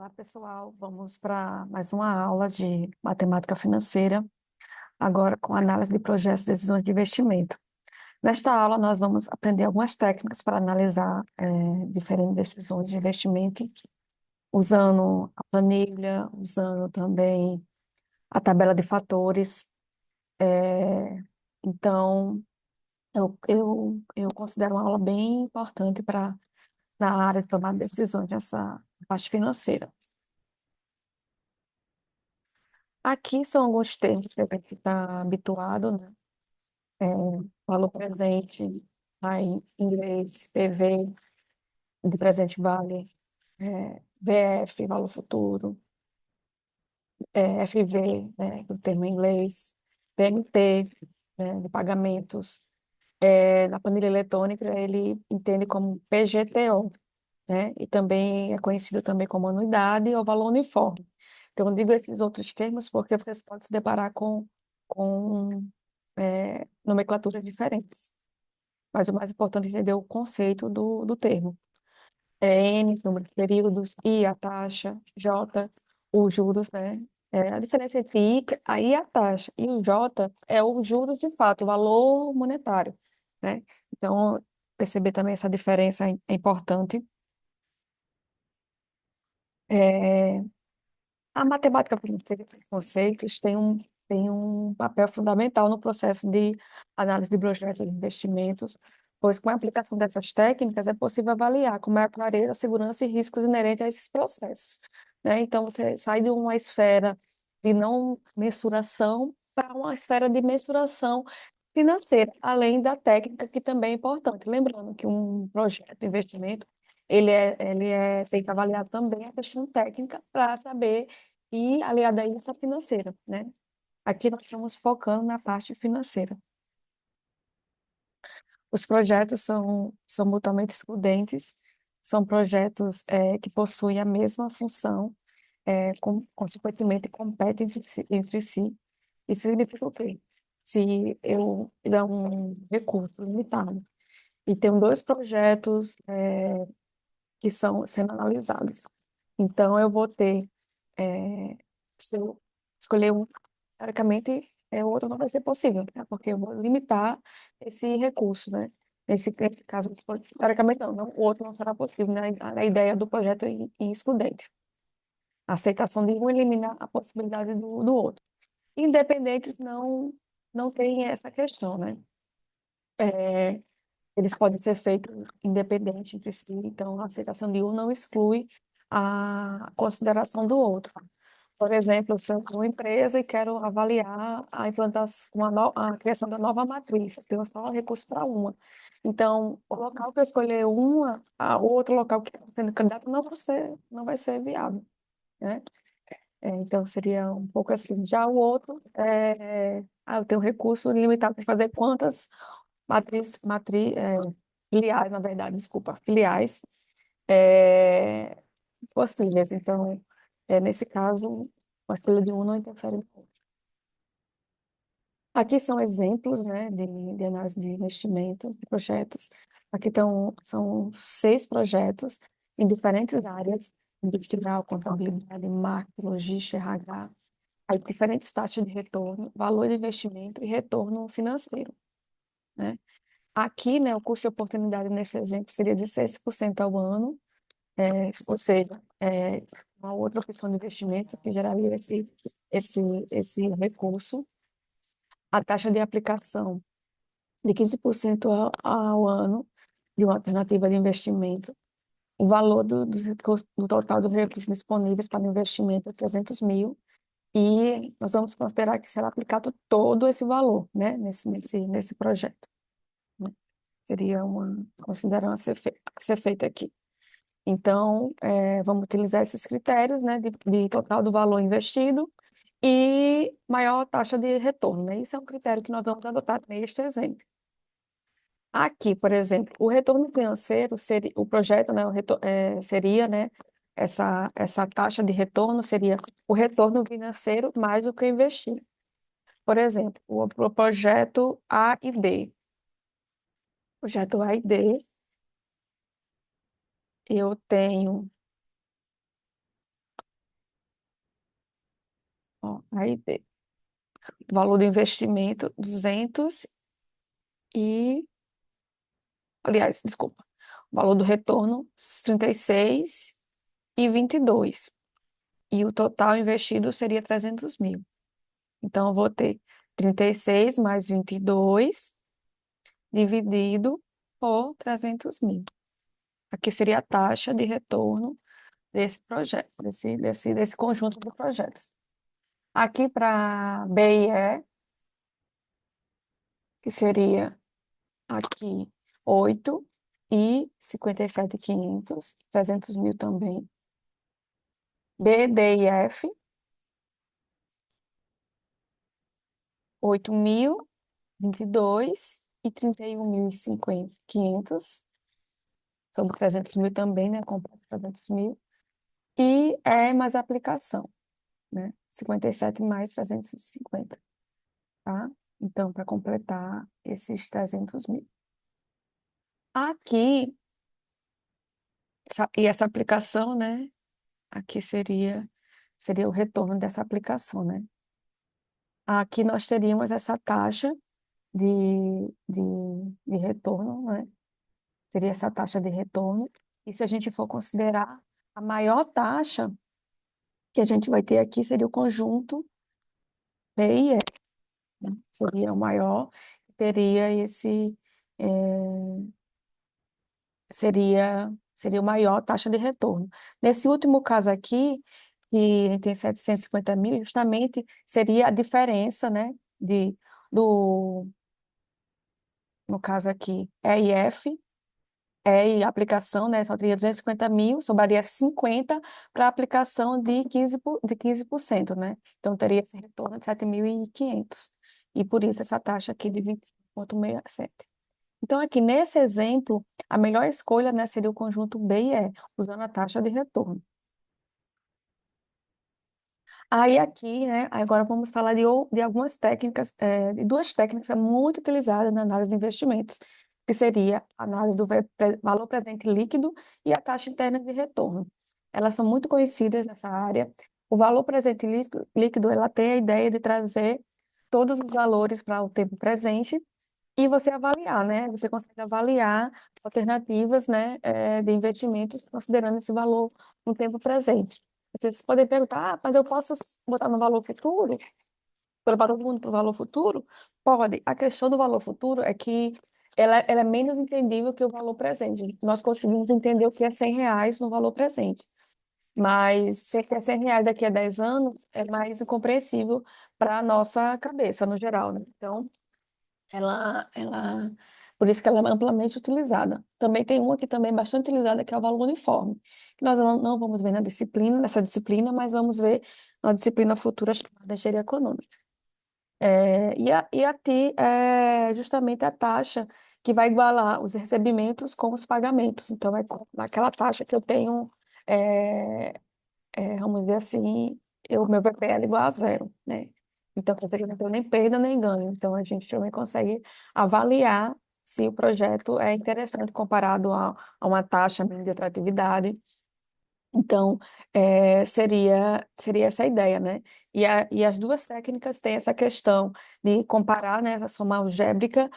Olá, pessoal. Vamos para mais uma aula de matemática financeira, agora com análise de projetos e decisões de investimento. Nesta aula, nós vamos aprender algumas técnicas para analisar diferentes decisões de investimento, usando a planilha, usando também a tabela de fatores. Eh, então, eu considero uma aula bem importante para na área de tomar decisões nessa parte financeira. Aqui são alguns termos que a gente está habituado, né? É, valor presente, aí em inglês, PV, de presente vale, VF, valor futuro, FV, né, do termo em inglês, PMT, né, de pagamentos. Na planilha eletrônica, ele entende como PGTO, né? E também é conhecido também como anuidade ou valor uniforme. Então, eu digo esses outros termos porque vocês podem se deparar com nomenclaturas diferentes. Mas o mais importante é entender o conceito do termo. N, número de períodos, I, a taxa, J, os juros, né? A diferença entre I e a taxa e o J é o juros de fato, o valor monetário, né? Então, perceber também essa diferença é importante. É, A matemática financeira e seus conceitos tem um papel fundamental no processo de análise de projetos de investimentos, pois com a aplicação dessas técnicas é possível avaliar com maior clareza a segurança e riscos inerentes a esses processos, né? Então, você sai de uma esfera de não mensuração para uma esfera de mensuração financeira, além da técnica, que também é importante. Lembrando que um projeto de investimento, tem que avaliar também a questão técnica para saber e aliada a isso a financeira, né? Aqui nós estamos focando na parte financeira. Os projetos são mutuamente excludentes, são projetos que possuem a mesma função, consequentemente competem entre si. Isso significa o quê? Se eu tiver um recurso limitado e tenho dois projetos que são sendo analisados, então eu vou ter, se eu escolher um, teoricamente, o outro não vai ser possível, né? Porque eu vou limitar esse recurso, né? Nesse caso, teoricamente não, o outro não será possível, né? A ideia do projeto é excludente. A aceitação de um elimina a possibilidade do outro. Independentes não tem essa questão, né? É, Eles podem ser feitos independentes entre si, então a aceitação de um não exclui a consideração do outro. Por exemplo, se eu sou uma empresa e quero avaliar a implantação, a criação da nova matriz, eu tenho só recurso para uma. Então, o local que eu escolher o outro local que está sendo candidato não vai ser viável, né? Então, seria um pouco assim. Já o outro, eu tenho recurso limitado para fazer quantas filiais, na verdade, desculpa, filiais é, possíveis. Então, nesse caso, a escolha de um não interfere no outro. Aqui são exemplos, né, de análise de investimentos, de projetos. Aqui são 6 projetos em diferentes áreas, industrial, contabilidade, marketing, logística, RH. Aí, diferentes taxas de retorno, valor de investimento e retorno financeiro, né? Aqui, né, o custo de oportunidade nesse exemplo seria de 6% ao ano, ou seja, uma outra opção de investimento que geraria esse, esse recurso. A taxa de aplicação de 15% ao ano de uma alternativa de investimento. O valor do total dos recursos disponíveis para investimento é 300 mil, e nós vamos considerar que será aplicado todo esse valor, né, nesse projeto, né? Seria uma consideração a ser feita aqui. Então, vamos utilizar esses critérios, né, de total do valor investido e maior taxa de retorno, né? Isso é um critério que nós vamos adotar neste exemplo. Aqui, por exemplo, o retorno financeiro seria o projeto, né, seria, né, essa taxa de retorno seria o retorno financeiro mais o que eu investi. Por exemplo, o projeto A e D. Projeto A e D, eu tenho Aí, o valor do investimento, 200 e, aliás, desculpa, o valor do retorno, 36,22. E o total investido seria 300 mil. Então, eu vou ter 36 mais 22 dividido por 300 mil. Aqui seria a taxa de retorno desse projeto, desse conjunto de projetos. Aqui para B e E, que seria aqui 8 e 57.500, 300 mil também. B, D e F, 8.022 e 31.500, sobre 300 mil também, né? Comprar 300 mil. E E mais aplicação, né? 57 mais 350, tá? Então, para completar esses 300 mil. Aqui, e essa aplicação, né? Aqui seria o retorno dessa aplicação, né? Aqui nós teríamos essa taxa de retorno, né? Seria essa taxa de retorno. E se a gente for considerar a maior taxa que a gente vai ter aqui, seria o conjunto B e E, né? Seria o maior, teria seria o maior taxa de retorno. Nesse último caso aqui, que tem 750 mil, justamente seria a diferença, né, do, no caso aqui, E e F, E e aplicação, né, só teria 250 mil, sobraria 50 para a aplicação de 15%, né? Então, teria esse retorno de 7.500. E por isso essa taxa aqui de 20,67. Então, aqui nesse exemplo, a melhor escolha, né, seria o conjunto B e E, usando a taxa de retorno. Aí aqui, né, agora vamos falar de algumas técnicas, de duas técnicas muito utilizadas na análise de investimentos, que seria a análise do valor presente líquido e a taxa interna de retorno. Elas são muito conhecidas nessa área. O valor presente líquido, ela tem a ideia de trazer todos os valores para o tempo presente e você avaliar, né? Você consegue avaliar alternativas, né, de investimentos considerando esse valor no tempo presente. Vocês podem perguntar, mas eu posso botar no valor futuro? Para todo mundo para o valor futuro? Pode. A questão do valor futuro é que ela é menos entendível que o valor presente. Nós conseguimos entender o que é R$ 100 no valor presente. Mas se é R$ 100 daqui a 10 anos, é mais incompreensível para a nossa cabeça, no geral, né? Então, por isso que ela é amplamente utilizada. Também tem uma que também é bastante utilizada, que é o valor uniforme, que nós não vamos ver nessa disciplina, mas vamos ver na disciplina futura chamada engenharia econômica. E a TI é justamente a taxa que vai igualar os recebimentos com os pagamentos. Então, é aquela taxa que eu tenho, é, vamos dizer assim, o meu VPL é igual a zero, né? Então, quer dizer que eu não tenho nem perda nem ganho. Então, a gente também consegue avaliar se o projeto é interessante comparado a uma taxa mínima de atratividade. Então, seria essa a ideia, né? E as duas técnicas têm essa questão de comparar, né, essa soma algébrica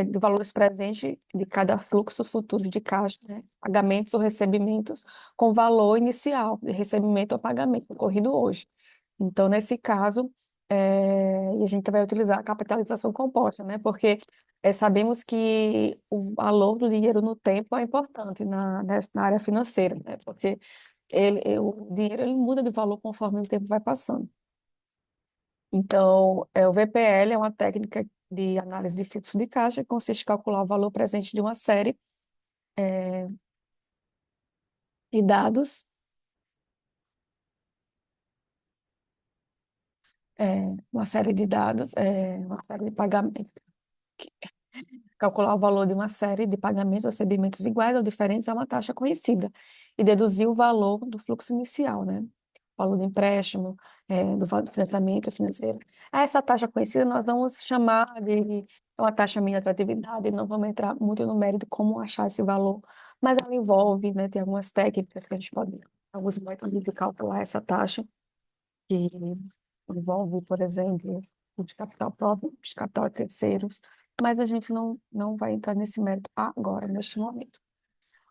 de valores presentes de cada fluxo futuro de caixa, né, pagamentos ou recebimentos, com o valor inicial de recebimento ou pagamento ocorrido hoje. Então, nesse caso, e a gente vai utilizar a capitalização composta, né? Porque sabemos que o valor do dinheiro no tempo é importante na área financeira, né? Porque o dinheiro ele muda de valor conforme o tempo vai passando. Então, o VPL é uma técnica de análise de fluxo de caixa que consiste em calcular o valor presente de uma série de dados, uma série de pagamentos, calcular o valor de uma série de pagamentos ou recebimentos iguais ou diferentes a uma taxa conhecida e deduzir o valor do fluxo inicial, né? O valor do empréstimo, do financiamento financeiro. Essa taxa conhecida nós vamos chamar de uma taxa mínima de atratividade, não vamos entrar muito no mérito de como achar esse valor, mas ela envolve, né, tem algumas técnicas que a gente pode, alguns métodos de calcular essa taxa. envolve, por exemplo, o de capital próprio, de capital de terceiros, mas a gente não vai entrar nesse mérito agora, neste momento.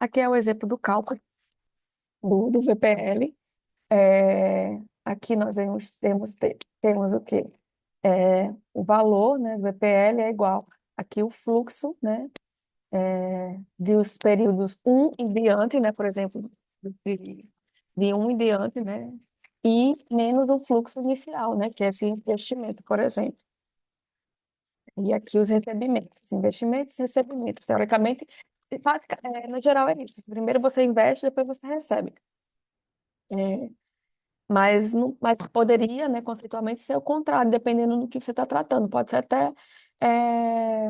Aqui é o exemplo do cálculo do VPL. Aqui nós temos o quê? O valor, né, do VPL é igual aqui o fluxo, né, dos períodos um em diante, né, por exemplo, de, de um em diante, né, e menos o fluxo inicial, né, que é esse investimento, por exemplo. E aqui os recebimentos, investimentos e recebimentos. Teoricamente, no geral é isso. Primeiro você investe, depois você recebe. É, mas, mas poderia, né, conceitualmente, ser o contrário, dependendo do que você está tratando. Pode ser até,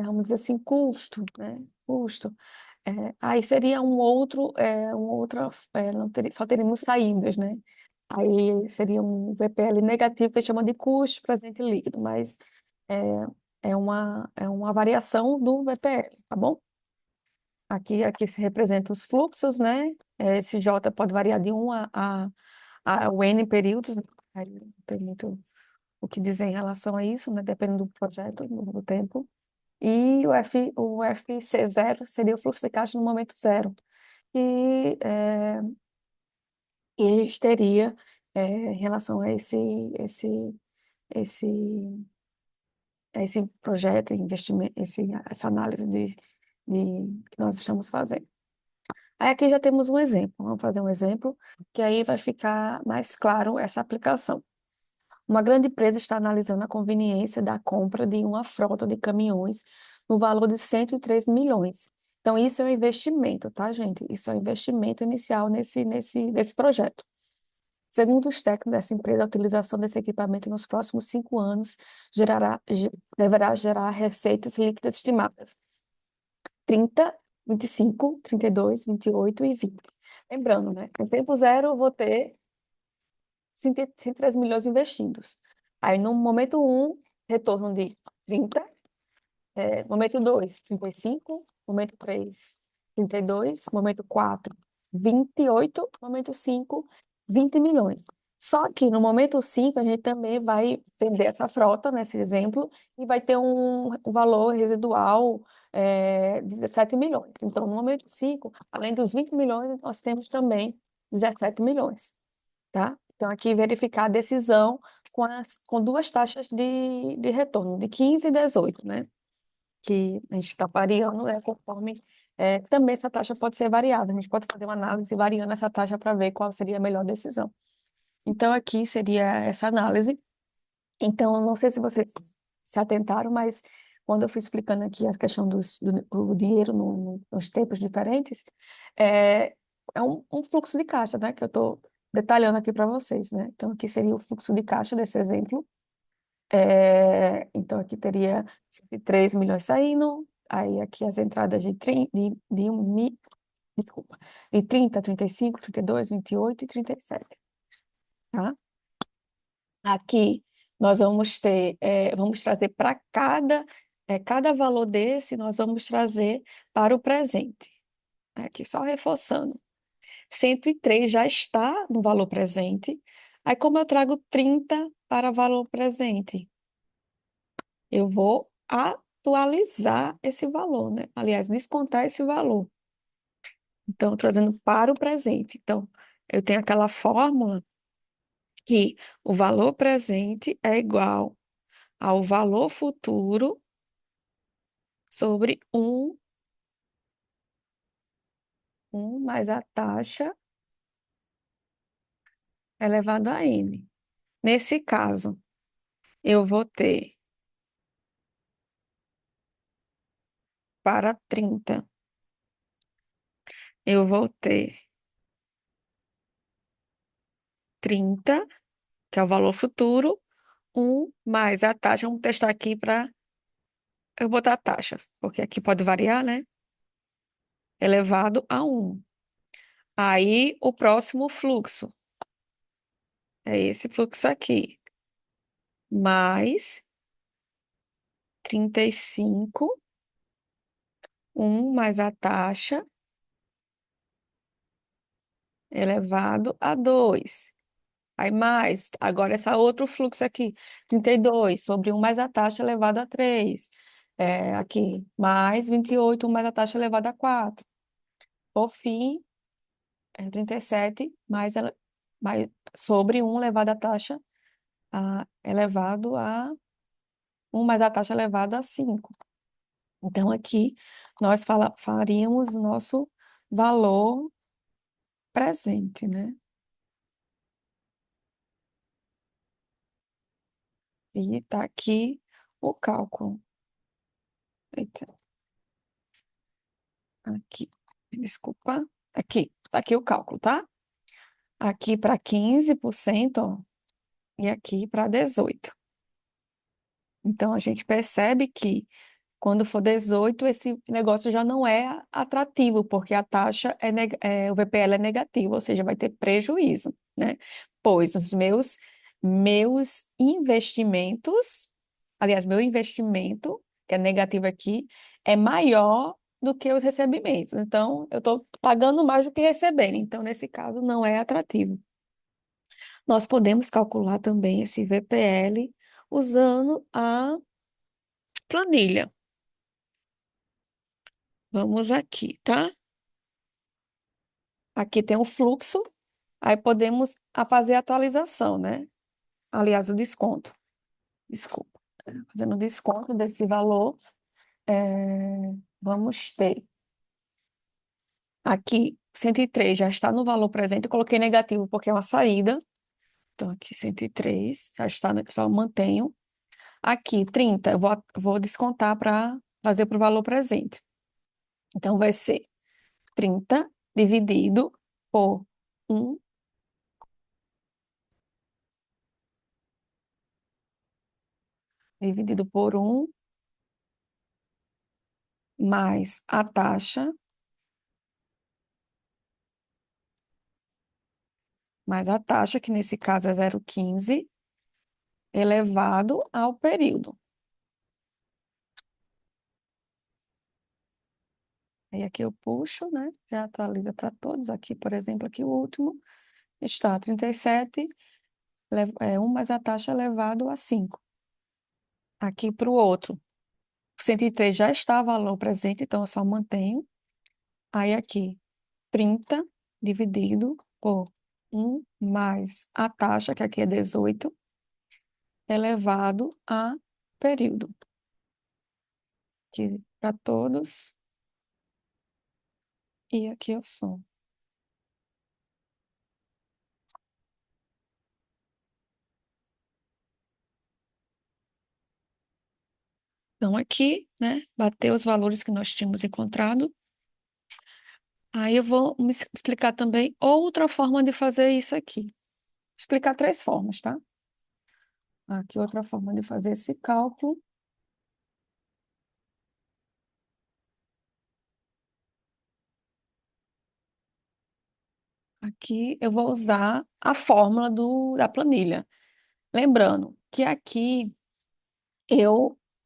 vamos dizer assim, custo, né? Custo. Aí seria não teria, só teríamos saídas, né? Aí seria um VPL negativo que chama de custo presente líquido, mas é uma variação do VPL, tá bom? Aqui se representa os fluxos, né? Esse J pode variar de um o N períodos, né? Aí não tem muito o que dizer em relação a isso, né? Dependendo do projeto, do tempo. E o FC zero seria o fluxo de caixa no momento zero. E, é, e a gente teria, em relação a esse, esse projeto, investimento, essa análise que nós estamos fazendo. Aí aqui já temos um exemplo. Vamos fazer um exemplo, que aí vai ficar mais claro essa aplicação. Uma grande empresa está analisando a conveniência da compra de uma frota de caminhões no valor de 103 milhões. Então, isso é um investimento, tá, gente? Isso é um investimento inicial nesse projeto. Segundo os técnicos dessa empresa, a utilização desse equipamento nos próximos 5 anos deverá gerar receitas líquidas estimadas 30, 25, 32, 28 e 20. Lembrando, né? No tempo zero, eu vou ter 103 milhões investidos. Aí, no momento um, retorno de 30. Momento 2, 35. Momento 3, 32. Momento 4, 28. Momento 5, 20 milhões. Só que no momento 5 a gente também vai vender essa frota, nesse exemplo, e vai ter um valor residual de 17 milhões. Então, no momento 5, além dos 20 milhões, nós temos também 17 milhões, tá? Então, aqui verificar a decisão com duas taxas de retorno, de 15 e 18, né? Que a gente está variando, conforme. Também essa taxa pode ser variável, a gente pode fazer uma análise variando essa taxa para ver qual seria a melhor decisão. Então, aqui seria essa análise. Então, não sei se vocês se atentaram, mas quando eu fui explicando aqui a questão do dinheiro nos tempos diferentes, é, é um fluxo de caixa, né, que eu estou detalhando aqui para vocês, né? Então, aqui seria o fluxo de caixa desse exemplo. Então, aqui teria 3 milhões saindo, aí aqui as entradas de 1 desculpa, de 30, 35, 32, 28 e 37, tá? Aqui nós vamos trazer para cada valor desse, nós vamos trazer para o presente. Aqui só reforçando. 103 já está no valor presente. Aí, como eu trago 30 para valor presente, eu vou atualizar esse valor, né? Aliás, descontar esse valor. Então, trazendo para o presente. Então, eu tenho aquela fórmula que o valor presente é igual ao valor futuro sobre um mais a taxa elevado a n. Nesse caso, eu vou ter para 30, eu vou ter 30, que é o valor futuro, mais a taxa. Vamos testar aqui para eu botar a taxa, porque aqui pode variar, né? Elevado a 1. Aí, o próximo fluxo é esse fluxo aqui, mais 35, mais a taxa elevado a 2. Aí mais, agora esse outro fluxo aqui, 32 sobre um mais a taxa elevada a 3. Aqui, mais 28 mais a taxa elevada a 4. Por fim, 37 mais sobre um elevado a taxa elevado a um mais a taxa elevada a 5. Então, aqui nós faríamos o nosso valor presente, né? E está aqui o cálculo. Eita, aqui, desculpa. Aqui, tá aqui o cálculo, tá? Aqui para 15%, ó, e aqui para 18%. Então, a gente percebe que quando for 18, esse negócio já não é atrativo, porque a taxa o VPL é negativo, ou seja, vai ter prejuízo, né? Pois os meus investimentos, aliás, meu investimento, que é negativo aqui, é maior do que os recebimentos. Então, eu estou pagando mais do que recebendo. Então, nesse caso, não é atrativo. Nós podemos calcular também esse VPL usando a planilha. Vamos aqui, tá? Aqui tem o fluxo, aí podemos fazer a atualização, né? Aliás, o desconto. Desculpa. Fazendo o desconto desse valor, vamos ter aqui 103 já está no valor presente. Eu coloquei negativo porque é uma saída. Então, aqui 103 já está, né? Só mantenho. Aqui 30 eu vou descontar para trazer para o valor presente. Então, vai ser 30 dividido por 1 dividido por 1 mais a taxa, que nesse caso é 0,15, elevado ao período. Aí aqui eu puxo, né? Já atualiza para todos. Aqui, por exemplo, aqui o último está 37, 1 mais a taxa elevado a 5. Aqui para o outro, 103 já está valor presente, então eu só mantenho. Aí aqui, 30 dividido por 1 mais a taxa, que aqui é 18, elevado a período. Aqui para todos. E aqui eu som. Então, aqui, né, bateu os valores que nós tínhamos encontrado. Aí eu vou me explicar também outra forma de fazer isso aqui. Explicar três formas, tá? Aqui outra forma de fazer esse cálculo. Aqui eu vou usar a fórmula da planilha. Lembrando que aqui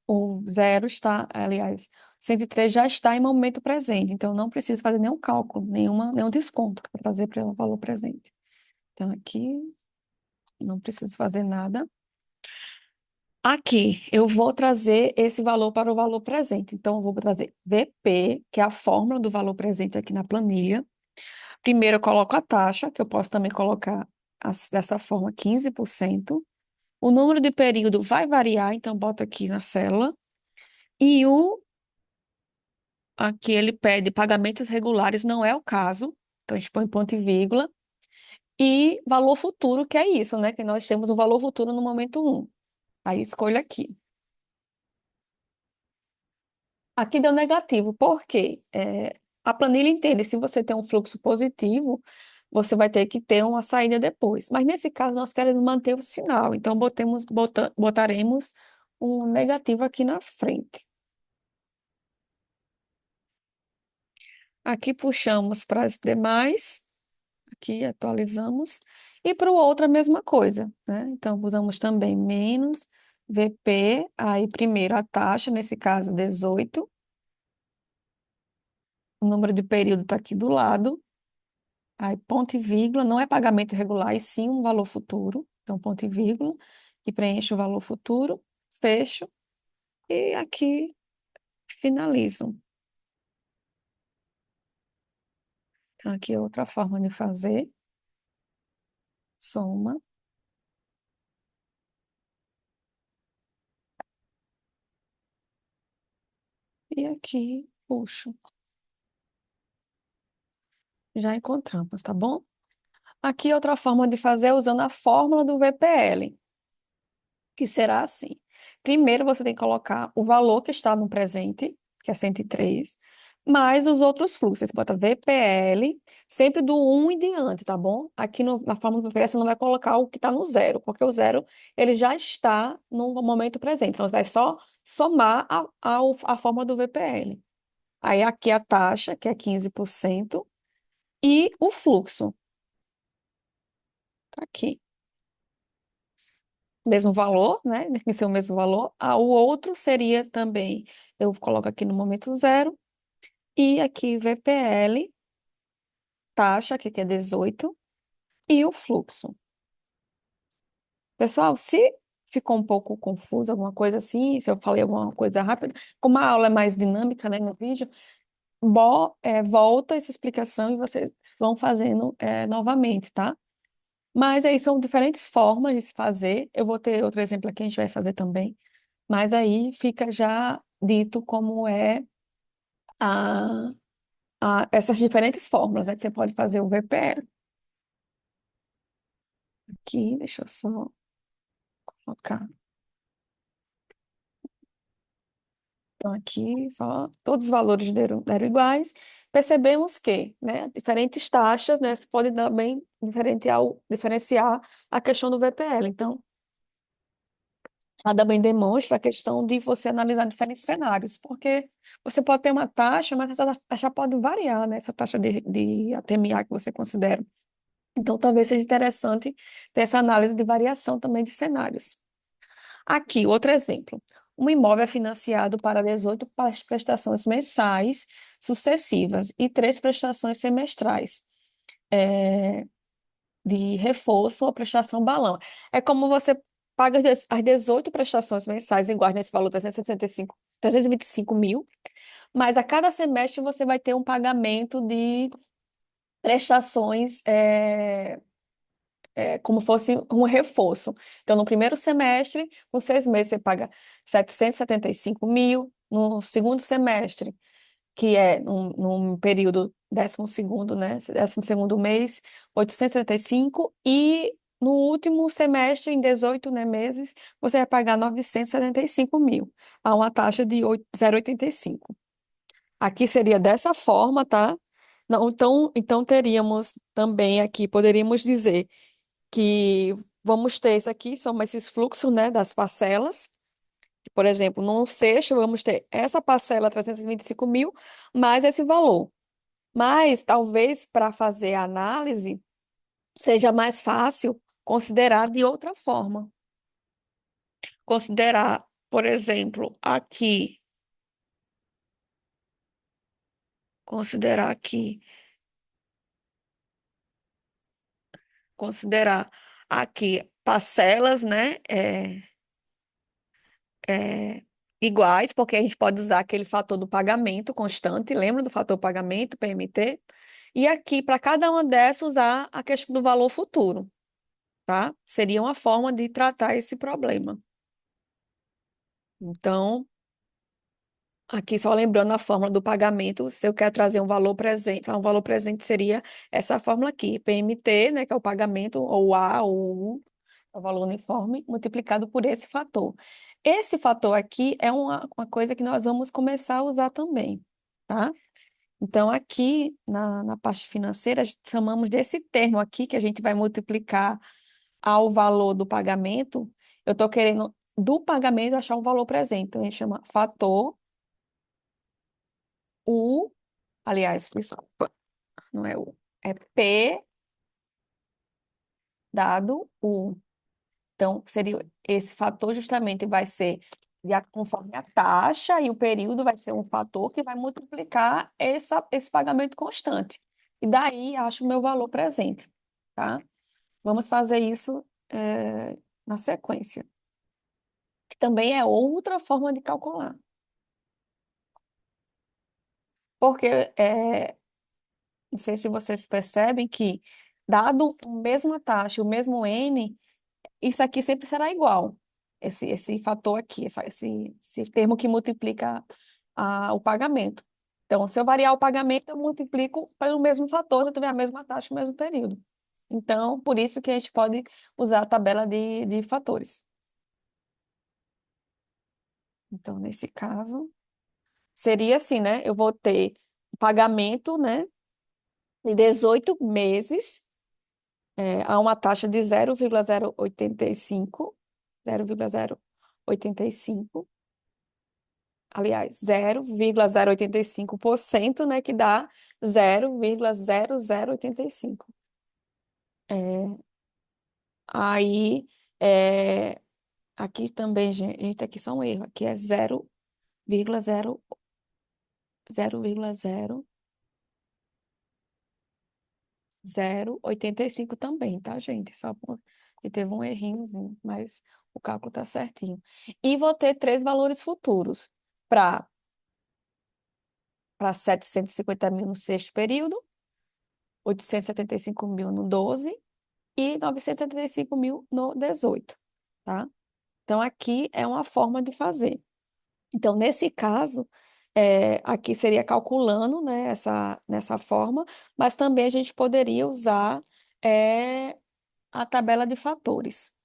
o zero está, aliás, 103 já está em momento presente, então não preciso fazer nenhum cálculo, nenhum desconto para trazer para o valor presente. Então aqui não preciso fazer nada. Aqui eu vou trazer esse valor para o valor presente. Então eu vou trazer VP, que é a fórmula do valor presente aqui na planilha. Primeiro eu coloco a taxa, que eu posso também colocar dessa forma 15%. O número de período vai variar, então boto aqui na célula. E aqui ele pede pagamentos regulares, não é o caso. Então a gente põe ponto e vírgula. E valor futuro, que é isso, né? Que nós temos o valor futuro no momento 1. Aí escolho aqui. Aqui deu negativo, porque a planilha entende, se você tem um fluxo positivo, você vai ter que ter uma saída depois. Mas nesse caso, nós queremos manter o sinal, então botaremos um negativo aqui na frente. Aqui puxamos para as demais, aqui atualizamos, e para o outro a mesma coisa, né? Então, usamos também menos VP, aí primeiro a taxa, nesse caso 18, o número de período está aqui do lado, Aí, ponto e vírgula, não é pagamento regular, e sim um valor futuro. Então, ponto e vírgula, e preencho o valor futuro, fecho, e aqui finalizo. Então, aqui é outra forma de fazer. Soma. E aqui puxo. Já encontramos, tá bom? Aqui outra forma de fazer é usando a fórmula do VPL, que será assim. Primeiro você tem que colocar o valor que está no presente, que é 103, mais os outros fluxos. Você bota VPL, sempre do um em diante, tá bom? Aqui na fórmula do VPL você não vai colocar o que está no zero, porque o zero ele já está no momento presente. Então você vai só somar a forma do VPL. Aí aqui a taxa, que é 15%, e o fluxo, tá aqui. Mesmo valor, né? Tem que ser o mesmo valor. O outro seria também, eu coloco aqui no momento zero, e aqui VPL, taxa, que aqui é 18, e o fluxo. Pessoal, se ficou um pouco confuso, alguma coisa assim, se eu falei alguma coisa rápida, como a aula é mais dinâmica, né, no vídeo, volta essa explicação e vocês vão fazendo novamente, tá? Mas aí são diferentes formas de se fazer. Eu vou ter outro exemplo aqui, a gente vai fazer também. Mas aí fica já dito como é a, essas diferentes fórmulas, né, que você pode fazer o VPL. Aqui, deixa eu só colocar. Então, aqui, só todos os valores deram iguais. Percebemos que, né, diferentes taxas, né, você pode também diferenciar a questão do VPL. Então, ela também demonstra a questão de você analisar diferentes cenários, porque você pode ter uma taxa, mas essa taxa pode variar, né? Essa taxa de ATMA que você considera. Então, talvez seja interessante ter essa análise de variação também de cenários. Aqui, outro exemplo. Um imóvel é financiado para 18 prestações mensais sucessivas e 3 prestações semestrais. É, de reforço ou prestação balão. É como você paga as 18 prestações mensais iguais nesse valor 325 mil, mas a cada semestre você vai ter um pagamento de prestações como fosse um reforço. Então, no primeiro semestre, com 6 meses, você paga 775 mil. No segundo semestre, que é num período 12º, né? 12º mês, 875, e no último semestre, em 18, né, meses, você vai pagar 975 mil, a uma taxa de 0,85. Aqui seria dessa forma, tá? Não, então teríamos também aqui, poderíamos dizer que vamos ter isso aqui, são esses fluxos, né, das parcelas. Por exemplo, no sexto, vamos ter essa parcela 325 mil, mais esse valor. Mas talvez para fazer a análise seja mais fácil considerar de outra forma. Considerar, por exemplo, considerar aqui, considerar aqui parcelas, né? É, iguais, porque a gente pode usar aquele fator do pagamento constante, lembra do fator pagamento, PMT? E aqui, para cada uma dessas, usar a questão do valor futuro, tá? Seria uma forma de tratar esse problema. Então, aqui só lembrando a fórmula do pagamento, se eu quero trazer um valor presente, para um valor presente seria essa fórmula aqui, PMT, né, que é o pagamento, ou A, ou U, é o valor uniforme, multiplicado por esse fator. Esse fator aqui é uma coisa que nós vamos começar a usar também, tá? Então, aqui na parte financeira, chamamos desse termo aqui, que a gente vai multiplicar ao valor do pagamento. Eu estou querendo, do pagamento, achar um valor presente. Então, a gente chama fator U, aliás, desculpa, não é U, é P dado U. Então, seria esse fator justamente vai ser conforme a taxa e o período vai ser um fator que vai multiplicar esse pagamento constante. e daí acho o meu valor presente, tá? Vamos fazer isso na sequência, que também é outra forma de calcular. Porque não sei se vocês percebem que, dado a mesma taxa, o mesmo N, isso aqui sempre será igual. Esse fator aqui, esse termo que multiplica o pagamento. Então, se eu variar o pagamento, eu multiplico pelo mesmo fator, se eu tiver a mesma taxa no mesmo período. Então, por isso que a gente pode usar a tabela de fatores. Então, nesse caso, seria assim, né? Eu vou ter o pagamento, né, de 18 meses, a uma taxa de 0,085, 0,085, aliás, 0,085%, né, que dá 0,0085. É, aí, é, aqui também, gente, aqui só um erro, aqui é 0,085 também, tá, gente? Só porque teve um errinhozinho, mas o cálculo tá certinho. E vou ter três valores futuros para 750 mil no sexto período, 875 mil no 12 e 975 mil no 18, tá? Então, aqui é uma forma de fazer. Então, nesse caso, aqui seria calculando, né, nessa forma, mas também a gente poderia usar é, a tabela de fatores.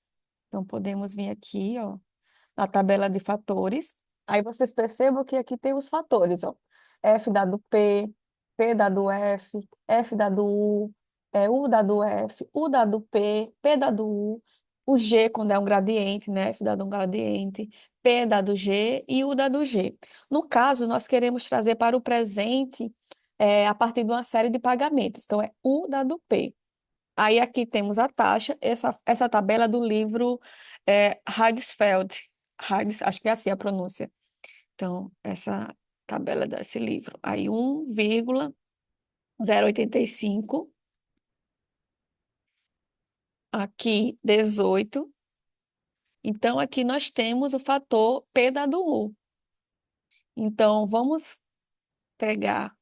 Então, podemos vir aqui, ó, na tabela de fatores. Aí vocês percebam que aqui tem os fatores, ó. F dado P, P dado F, F dado U, U dado F, U dado P, P dado U, o G quando é um gradiente, né? F dado um gradiente, P dado G e U dado G. No caso, nós queremos trazer para o presente a partir de uma série de pagamentos. Então, é U dado P. Aí aqui temos a taxa, essa tabela do livro Huddersfield, acho que é assim a pronúncia. Então, essa tabela desse livro. Aí 1,085, aqui 18. Então, aqui nós temos o fator P dado U. Então, vamos pegar,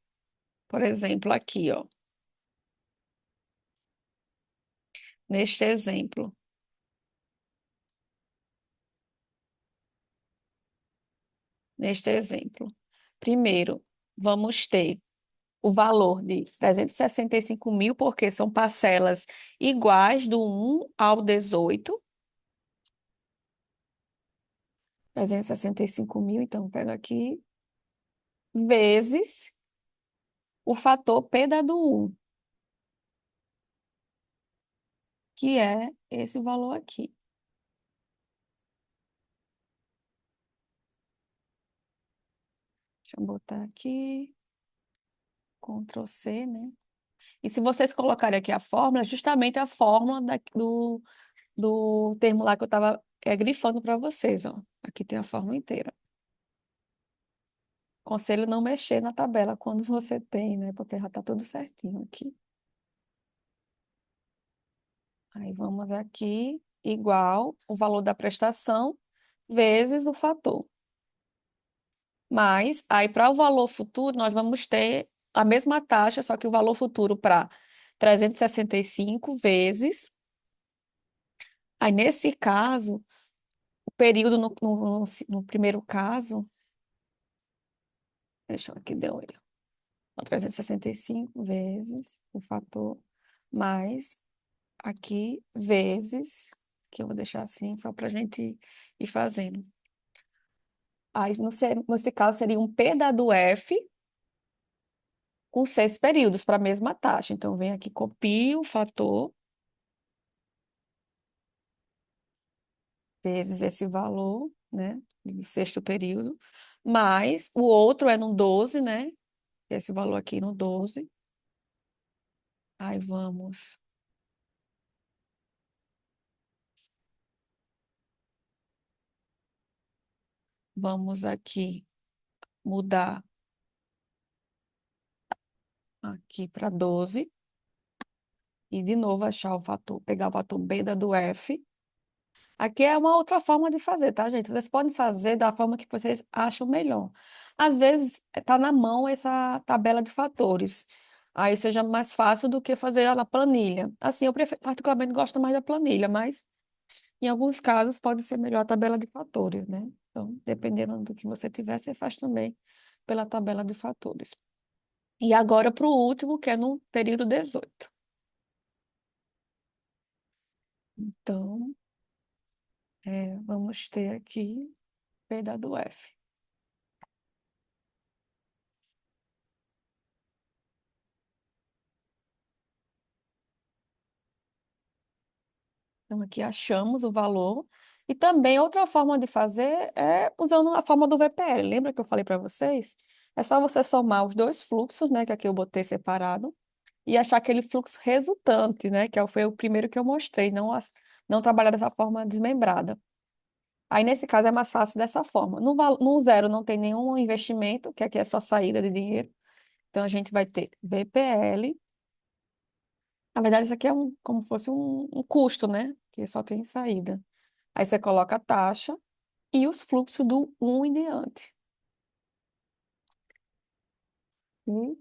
por exemplo, aqui, ó, neste exemplo. Neste exemplo. Primeiro, vamos ter o valor de 365 mil, porque são parcelas iguais do 1 ao 18. 365 mil, então pego aqui, vezes o fator P dado 1, que é esse valor aqui. Deixa eu botar aqui, Ctrl C, né? E se vocês colocarem aqui a fórmula, justamente a fórmula do termo lá que eu estava grifando para vocês, ó. Aqui tem a fórmula inteira. Conselho não mexer na tabela quando você tem, né? Porque já está tudo certinho aqui. Aí vamos aqui, igual o valor da prestação vezes o fator. Mas aí para o valor futuro nós vamos ter a mesma taxa, só que o valor futuro para 365 vezes. Aí nesse caso, o período no primeiro caso, deixa eu aqui, deu erro. 365 vezes o fator mais aqui vezes, que eu vou deixar assim, só para a gente ir fazendo. Aí, nesse caso, seria um P dado F com 6 períodos para a mesma taxa. Então, vem aqui, copio o fator vezes esse valor, né, do sexto período, mais o outro é no 12, né, esse valor aqui no 12. Aí, vamos aqui mudar aqui para 12, e de novo achar o fator, pegar o fator beta do F. Aqui é uma outra forma de fazer, tá, gente? Vocês podem fazer da forma que vocês acham melhor. Às vezes, está na mão essa tabela de fatores. Aí seja mais fácil do que fazer ela na planilha. Assim, eu particularmente gosto mais da planilha, mas em alguns casos pode ser melhor a tabela de fatores, né? Então, dependendo do que você tiver, você faz também pela tabela de fatores. E agora para o último, que é no período 18. Então, vamos ter aqui P dado F. Então, aqui achamos o valor. E também outra forma de fazer é usando a forma do VPL. Lembra que eu falei para vocês? É só você somar os dois fluxos, né, que aqui eu botei separado, e achar aquele fluxo resultante, né, que foi o primeiro que eu mostrei, não trabalhar dessa forma desmembrada. Aí, nesse caso, é mais fácil dessa forma. No zero não tem nenhum investimento, que aqui é só saída de dinheiro. Então, a gente vai ter VPL. Na verdade, isso aqui é como se fosse um custo, né? Que só tem saída. Aí você coloca a taxa e os fluxos do um em diante. E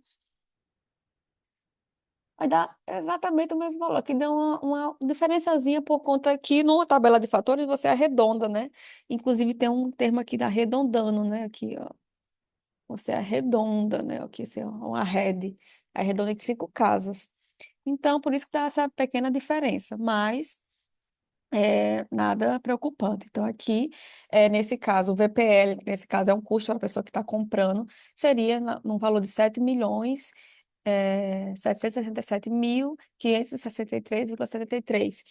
vai dar exatamente o mesmo valor. Aqui deu uma diferençazinha por conta que numa tabela de fatores você arredonda, né? Inclusive tem um termo aqui da arredondando, né? Aqui, ó. Você arredonda, né? Aqui, assim, ó, uma rede. Arredonda em 5 casas. Então, por isso que dá essa pequena diferença. Mas nada preocupante. Então, aqui, nesse caso, o VPL, que nesse caso é um custo para a pessoa que está comprando, seria num valor de 7 milhões, 767.563,73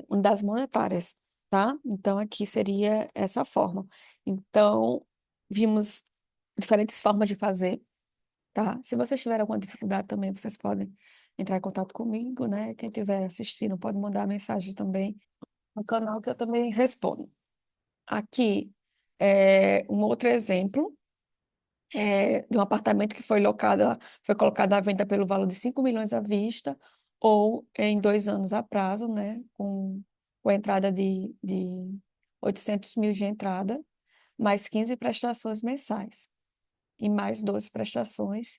unidades monetárias, tá? Então, aqui seria essa forma. Então, vimos diferentes formas de fazer, tá? Se vocês tiverem alguma dificuldade também, vocês podem entrar em contato comigo, né? Quem estiver assistindo pode mandar mensagem também no canal que eu também respondo. Aqui um outro exemplo de um apartamento que foi colocado à venda pelo valor de 5 milhões à vista ou em 2 anos a prazo, né? Com a entrada de 800 mil de entrada, mais 15 prestações mensais e mais 12 prestações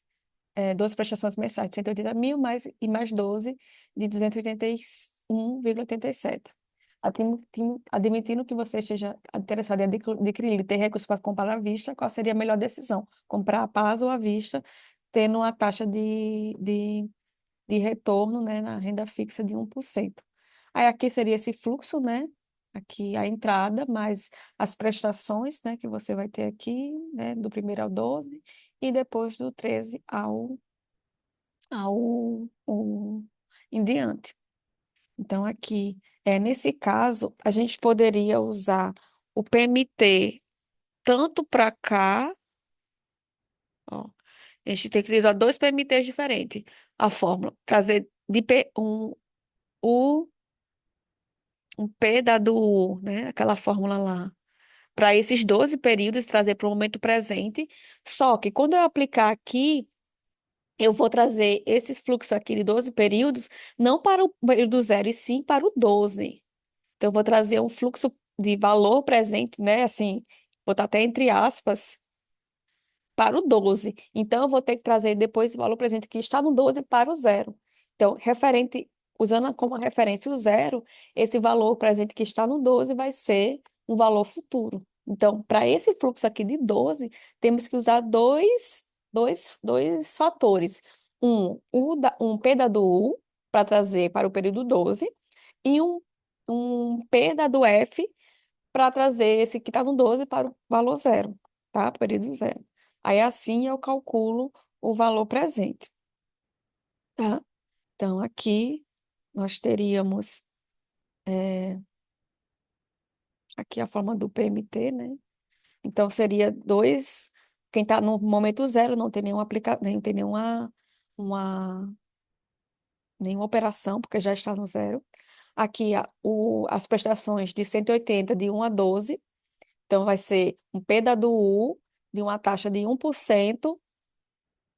mensais de 180 mil, mais 12 de 281,87. Admitindo que você esteja interessado em adquirir e ter recursos para comprar à vista, qual seria a melhor decisão? Comprar a prazo ou à vista, tendo uma taxa de retorno, né, na renda fixa de 1%. Aí aqui seria esse fluxo, né? Aqui a entrada, mais as prestações, né, que você vai ter aqui, né, do primeiro ao 12, e depois do 13 ao em diante. Então, aqui, nesse caso, a gente poderia usar o PMT tanto para cá, ó, a gente tem que usar dois PMTs diferentes. A fórmula, trazer U, um P dado U, né? Aquela fórmula lá. Para esses 12 períodos, trazer para o momento presente. Só que quando eu aplicar aqui, eu vou trazer esses fluxos aqui de 12 períodos, não para o período zero, e sim para o 12. Então, eu vou trazer um fluxo de valor presente, né? Assim, botar até entre aspas, para o 12. Então, eu vou ter que trazer depois o valor presente que está no 12 para o zero. Então, usando como referência o zero, esse valor presente que está no 12 vai ser um valor futuro. Então, para esse fluxo aqui de 12, temos que usar dois fatores. Um P dado U, para trazer para o período 12, e um P dado F, para trazer esse que está no 12 para o valor zero, tá? Período zero. Aí assim eu calculo o valor presente, tá? Então aqui nós teríamos aqui a forma do PMT, né? Então seria dois, quem está no momento zero não tem nem tem uma, nenhuma operação, porque já está no zero. Aqui as prestações de 180 de 1 a 12. Então, vai ser um P da do U de uma taxa de 1%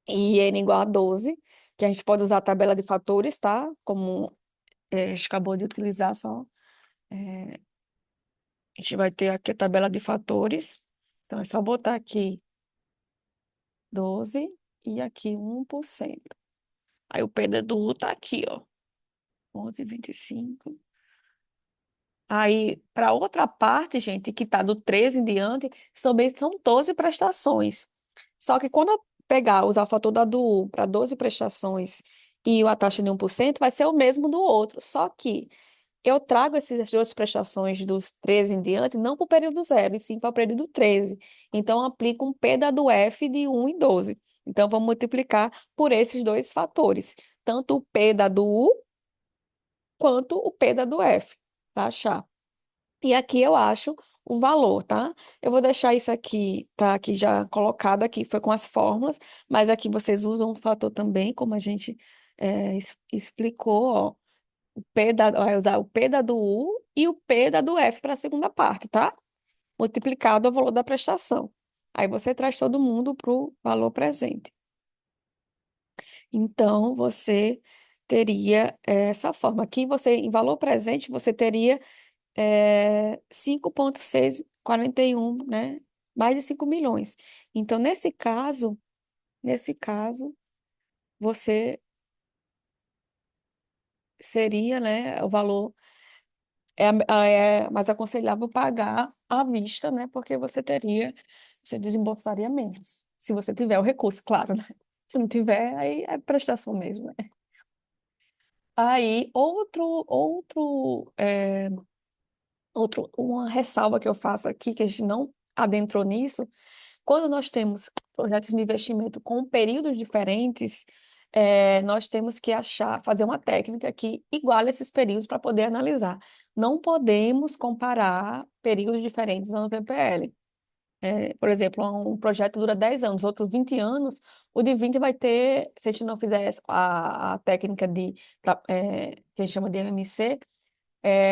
e N igual a 12. que a gente pode usar a tabela de fatores, tá? Como a gente acabou de utilizar só. é, a gente vai ter aqui a tabela de fatores. Então, é só botar aqui 12 e aqui 1%. Aí o P do U tá aqui, ó, 11,25. Aí, para outra parte, gente, que está do 13 em diante, também são 12 prestações. Só que quando eu pegar, usar o fator da do U para 12 prestações e a taxa de 1%, vai ser o mesmo do outro. Só que eu trago essas duas prestações dos 13 em diante, não para o período zero, e sim para o período 13. Então, eu aplico um P da do F de 1 em 12. Então, vamos multiplicar por esses dois fatores, tanto o P da do U quanto o P da do F, para achar. E aqui eu acho o valor, tá? Eu vou deixar isso aqui, tá aqui já colocado aqui, foi com as fórmulas, mas aqui vocês usam o fator também, como a gente explicou, ó. Vai usar o P da do U e o P da do F para a segunda parte, tá? Multiplicado ao valor da prestação. Aí você traz todo mundo para o valor presente. Então, você teria essa forma. Aqui, você, em valor presente, você teria 5,641, né? Mais de 5 milhões. Então, nesse caso, você seria, né, o valor é mais aconselhável pagar à vista, né? Porque você desembolsaria menos. Se você tiver o recurso, claro, né? Se não tiver, aí é prestação mesmo, né? Aí, uma ressalva que eu faço aqui, que a gente não adentrou nisso. Quando nós temos projetos de investimento com períodos diferentes, nós temos que fazer uma técnica que iguale esses períodos para poder analisar. Não podemos comparar períodos diferentes no VPL. Por exemplo, um projeto dura 10 anos, outro 20 anos, o de 20 vai ter, se a gente não fizer a técnica que a gente chama de MMC,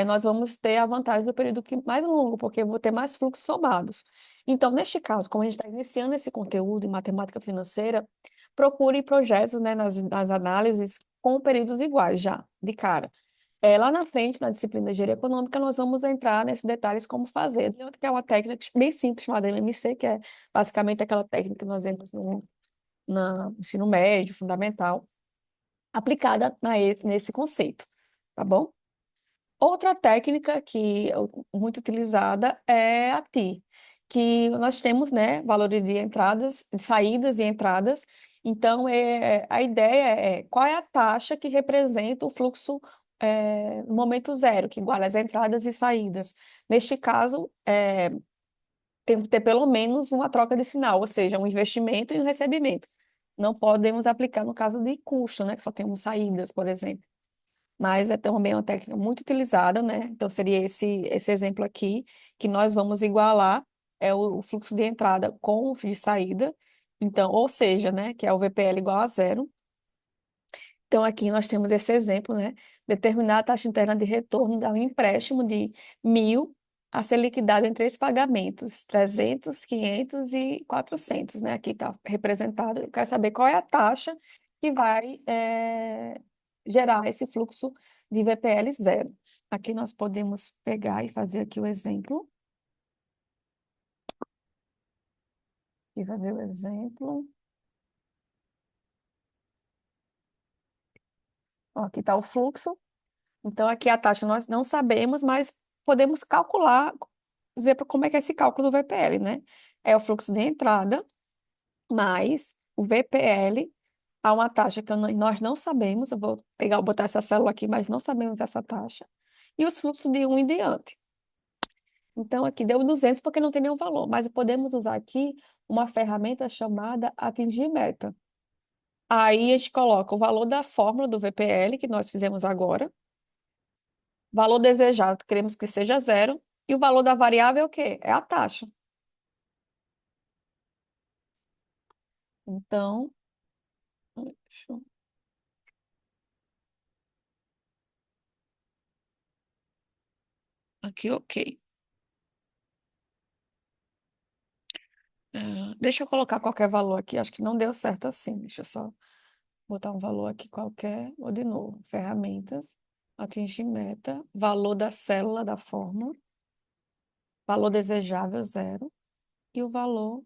nós vamos ter a vantagem do período mais longo, porque eu vou ter mais fluxos somados. Então, neste caso, como a gente está iniciando esse conteúdo em matemática financeira, procure projetos, né, nas análises com períodos iguais já, de cara. Lá na frente, na disciplina de engenharia econômica, nós vamos entrar nesses detalhes como fazer, que é uma técnica bem simples chamada MMC, que é basicamente aquela técnica que nós vemos no ensino médio, fundamental, aplicada nesse conceito, tá bom? Outra técnica muito utilizada é a TI, que nós temos, né, valores de entradas, de saídas e entradas. Então, a ideia é qual é a taxa que representa o fluxo no momento zero, que iguala as entradas e saídas. Neste caso, tem que ter pelo menos uma troca de sinal, ou seja, um investimento e um recebimento. Não podemos aplicar no caso de custo, né, que só temos saídas, por exemplo, mas é também uma técnica muito utilizada, né? Então, seria esse exemplo aqui, que nós vamos igualar o fluxo de entrada com o de saída, então, ou seja, né, que é o VPL igual a zero. Então, aqui nós temos esse exemplo, né? Determinar a taxa interna de retorno de um empréstimo de 1.000 a ser liquidado em três pagamentos, 300, 500 e 400, né? Aqui está representado. Eu quero saber qual é a taxa que vai gerar esse fluxo de VPL zero. Aqui nós podemos pegar e fazer aqui o exemplo. E fazer o exemplo. Ó, aqui está o fluxo. Então, aqui a taxa nós não sabemos, mas podemos calcular, dizer como é que é esse cálculo do VPL, né? É o fluxo de entrada mais o VPL a uma taxa que nós não sabemos. Eu vou botar essa célula aqui, mas não sabemos essa taxa. E os fluxos de 1 em diante. Então, aqui deu 200 porque não tem nenhum valor, mas podemos usar aqui uma ferramenta chamada atingir meta. Aí a gente coloca o valor da fórmula do VPL, que nós fizemos agora, valor desejado, queremos que seja zero. E o valor da variável é o quê? É a taxa. Então, deixa eu- aqui, ok. Deixa eu colocar qualquer valor aqui. Acho que não deu certo assim. Deixa eu só botar um valor aqui qualquer, ou de novo, ferramentas, atingir meta, valor da célula da fórmula, valor desejável, zero, e o valor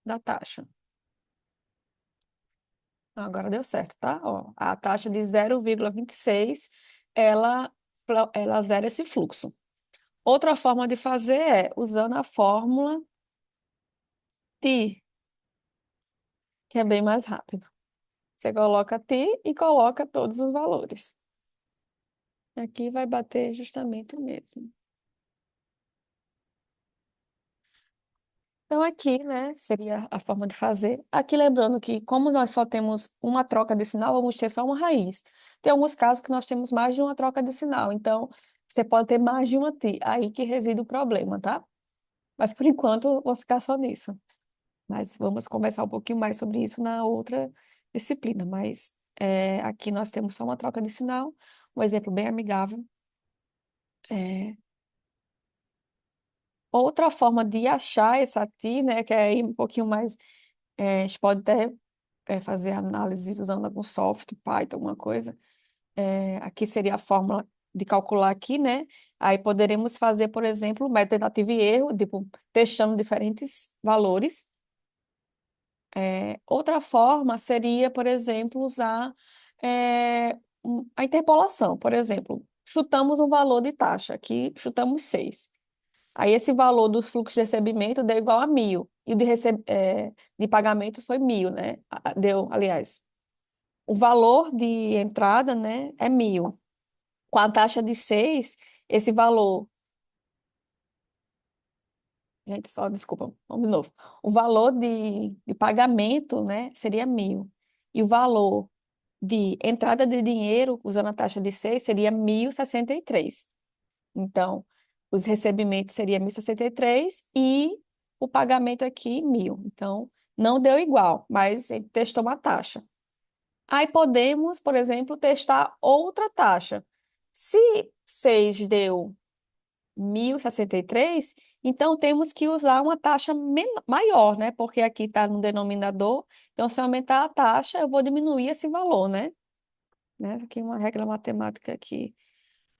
da taxa. Agora deu certo, tá? Ó, a taxa de 0,26, ela, ela zera esse fluxo. Outra forma de fazer é usando a fórmula TI, que é bem mais rápido. Você coloca TI e coloca todos os valores. Aqui vai bater justamente o mesmo. Então, aqui, né, seria a forma de fazer. Aqui, lembrando que, como nós só temos uma troca de sinal, vamos ter só uma raiz. Tem alguns casos que nós temos mais de uma troca de sinal. Então, você pode ter mais de uma TI. Aí que reside o problema, tá? Mas, por enquanto, eu vou ficar só nisso. Mas vamos conversar um pouquinho mais sobre isso na outra disciplina. Mas aqui nós temos só uma troca de sinal. Um exemplo bem amigável. É, outra forma de achar essa TI, né, que é aí um pouquinho mais. A gente pode até fazer análises usando algum software, Python, alguma coisa. Aqui seria a fórmula de calcular aqui, né? Aí poderemos fazer, por exemplo, método tentativa e erro, tipo, testando diferentes valores. Outra forma seria, por exemplo, usar a interpolação. Por exemplo, chutamos um valor de taxa, aqui chutamos 6. Aí esse valor do fluxo de recebimento deu igual a 1.000. E o de pagamento foi 1.000, né? Deu, aliás. O valor de entrada, né, é 1.000. Com a taxa de 6, esse valor. Gente, só desculpa, vamos de novo. O valor de pagamento, né, seria 1.000. E o valor de entrada de dinheiro, usando a taxa de 6, seria 1.063. Então, os recebimentos seria 1.063 e o pagamento aqui 1.000. Então, não deu igual, mas ele testou uma taxa. Aí podemos, por exemplo, testar outra taxa. Se 6 deu 1.063, então temos que usar uma taxa maior, né? Porque aqui está no denominador. Então, se eu aumentar a taxa, eu vou diminuir esse valor, né? Aqui uma regra matemática aqui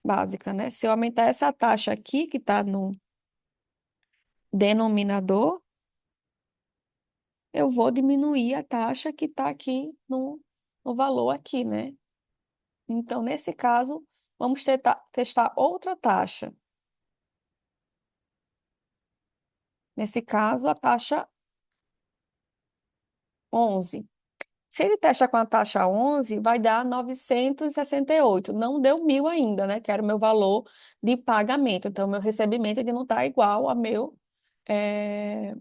básica, né? Se eu aumentar essa taxa aqui, que está no denominador, eu vou diminuir a taxa que está aqui no valor aqui, né? Então, nesse caso, vamos testar outra taxa. Nesse caso, a taxa 11. Se ele testa com a taxa 11, vai dar 968. Não deu 1.000 ainda, né? Que era o meu valor de pagamento. Então, meu recebimento ele não está igual ao eh,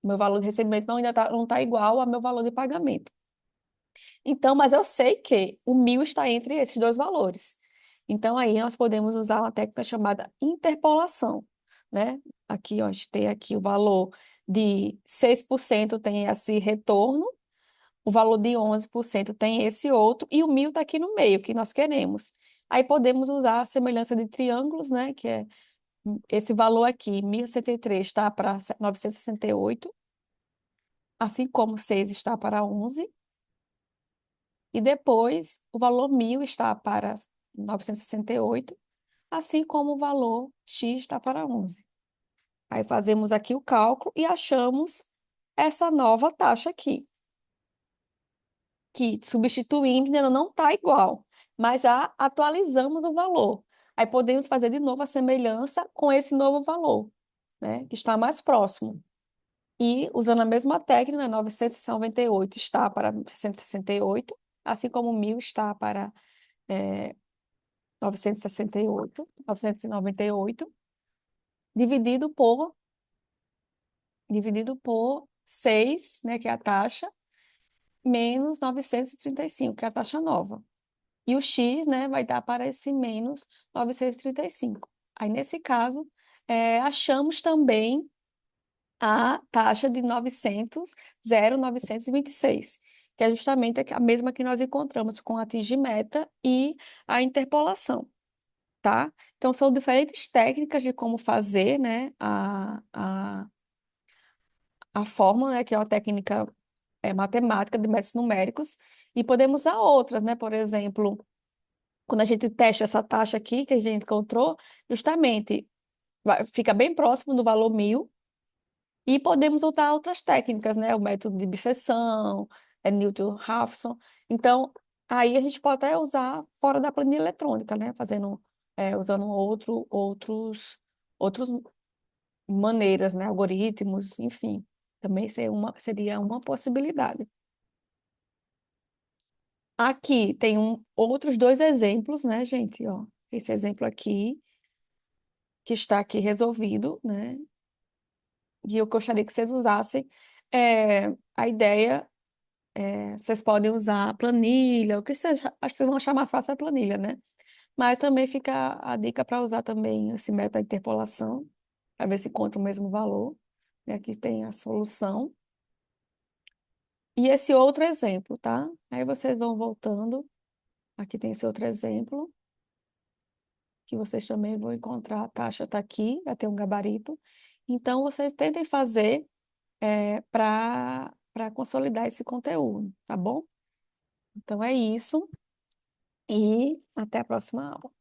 meu valor de recebimento não está igual ao meu valor de pagamento. Então, mas eu sei que o 1.000 está entre esses dois valores. Então, aí nós podemos usar uma técnica chamada interpolação, né? Aqui, ó, a gente tem aqui o valor de 6% tem esse retorno, o valor de 11% tem esse outro, e o 1.000 está aqui no meio, que nós queremos. Aí podemos usar a semelhança de triângulos, né? Que é esse valor aqui, 1.063 está para 968, assim como 6 está para 11. E depois, o valor 1.000 está para 968, assim como o valor X está para 11. Aí fazemos aqui o cálculo e achamos essa nova taxa aqui, que substituindo ainda não está igual, mas já atualizamos o valor. Aí podemos fazer de novo a semelhança com esse novo valor, né, que está mais próximo. E usando a mesma técnica, 998 está para 668, assim como 1.000 está para 998, dividido por 6, né, que é a taxa, menos 935, que é a taxa nova. E o x, né, vai dar para esse menos 935. Aí, nesse caso, achamos também a taxa de 0,926, que é justamente a mesma que nós encontramos com atingir meta e a interpolação. Tá? Então, são diferentes técnicas de como fazer, né, a fórmula, né, que é uma técnica matemática de métodos numéricos, e podemos usar outras, né? Por exemplo, quando a gente testa essa taxa aqui que a gente encontrou, justamente fica bem próximo do valor 1.000, e podemos usar outras técnicas, né? O método de biseção, Newton-Raphson. Então, aí a gente pode até usar fora da planilha eletrônica, né? Usando outros maneiras, né? Algoritmos, enfim. Também seria uma possibilidade. Aqui tem outros dois exemplos, né, gente? Ó, esse exemplo aqui, que está aqui resolvido, né? E eu gostaria que vocês usassem. A ideia vocês podem usar a planilha, o que seja, acho que vocês vão achar mais fácil a planilha, né? Mas também fica a dica para usar também esse método de interpolação, para ver se encontra o mesmo valor. E aqui tem a solução. E esse outro exemplo, tá? Aí vocês vão voltando. Aqui tem esse outro exemplo, que vocês também vão encontrar. A taxa está aqui, vai ter um gabarito. Então, vocês tentem fazer para consolidar esse conteúdo, tá bom? Então, é isso. E até a próxima aula.